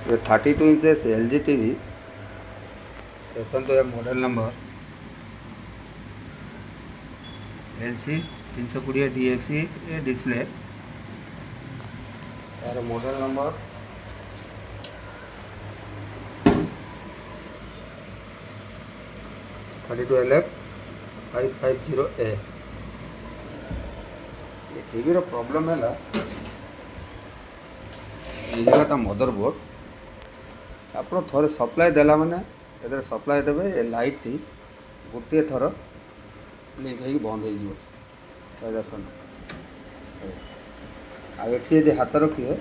ये 32 inches L G T देखो तो ये model number L C 320 D X ये डिस्प्ले यार मॉडल नंबर 32LF550A। ये टीवी रो प्रॉब्लम है ये मदरबोर्ड आप थोड़े सप्लाई देला माने ए सप्लाई देवे ये लाइट टी गोटे थर लिंक हो बंद हो देख आठी यदि हाथ रखिए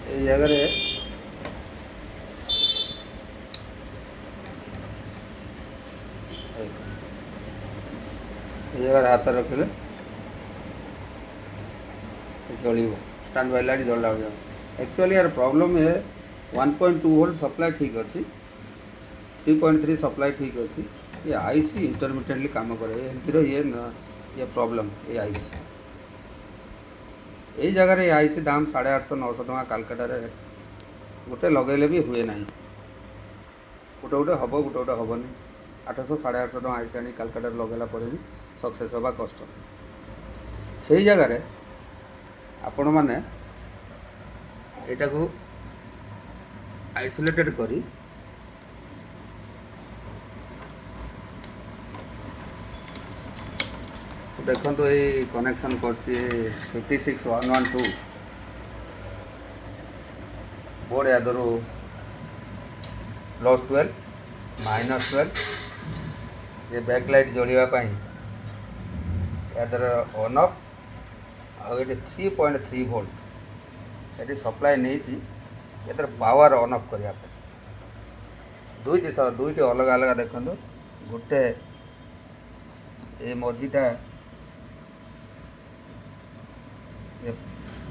ये जगह ये जगह हाथ रखिले चलो स्टैंड बाय लाइट जल्ला एक्चुअली यार प्रॉब्लम है 1.2 वोल्ट सप्लाई ठीक अच्छी 3.3 सप्लाई ठीक अच्छी ये आईसी इंटरमिटेंटली काम करे एलसी ये प्रॉब्लम ये आईसी यही जगह ये आईसी दाम 850-900 टका कालकाटा गोटे लगेले भी हुए ना गोटे गोटे हम गोटे गोटे हेनी 800-850 टका आईसी आनी कालकाटा लगेला पर भी सक्सेस हवा कष्ट से जगार आपण मैंने यहाँ को आइसोलेटेड करी देखो तो ये कनेक्शन कर 56112 बोर्ड यादर +12 -12 ये बैकलाइट जलियापाई यादर ऑन ऑफ आगे 3.3 वोल्ट ये सप्लाई नहीं ये पावर ऑन ऑफ करने दुईटी अलग अलग देखो गोटे ये मझीटा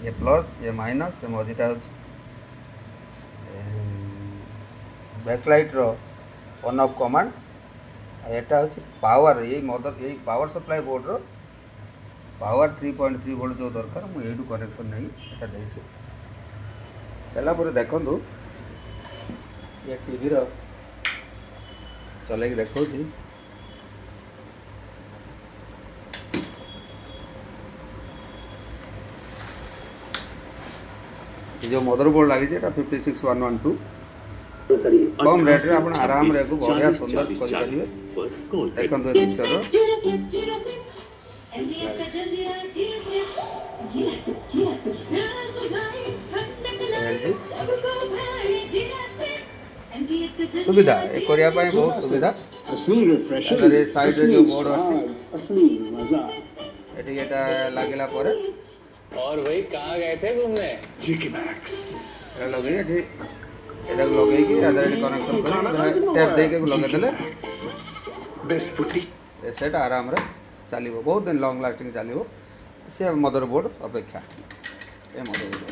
ये प्लस ये माइनस ये मझीटा हो बैकलाइट रो ऑन ऑफ कमांड एटा हूँ पावर यही मदर यही पावर सप्लाई बोर्ड रो पावर 3.3 वोल्ट जो दरकार मुझे कनेक्शन नहीं देती देलापर देखु ये टीवी रो चल देखा जो मदरबोर्ड लगी 56112 कम रेट रे आप आराम रे बढ़िया सुंदर करेंगे देखो पिक्चर सुविधा ये करने बहुत सुविधा अगर ये साइड रे जो बोर्ड अच्छी लगला और भाई कहाँ गए थे घूमने लगे लगे कनेक्शन कर टैप दे के लगे देले सेट आराम रे चलो बहुत दिन लॉन्ग लास्टिंग चलो से मदरबोर्ड अपेक्षा ये मदरबोर्ड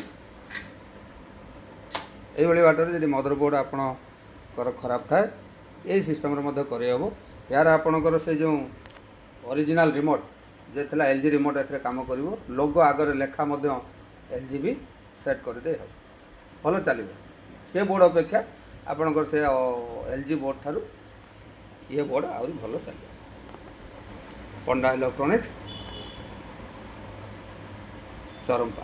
ये बाटर जब मदरबोर्ड आपणकर खराब थाए यही सिस्टम करहब यार आपणकर से जो ओरिजिनल रिमोट जो थी एल जी रिमोट ए कम कर लोगो आगर लेखा एल जी भी सेट करदे भल चलो से बोर्ड अपेक्षा आपणकर से एल जी बोर्ड ठारू ये बोर्ड आहरी भल चलो पंडा इलेक्ट्रोनिक्स चरंपा।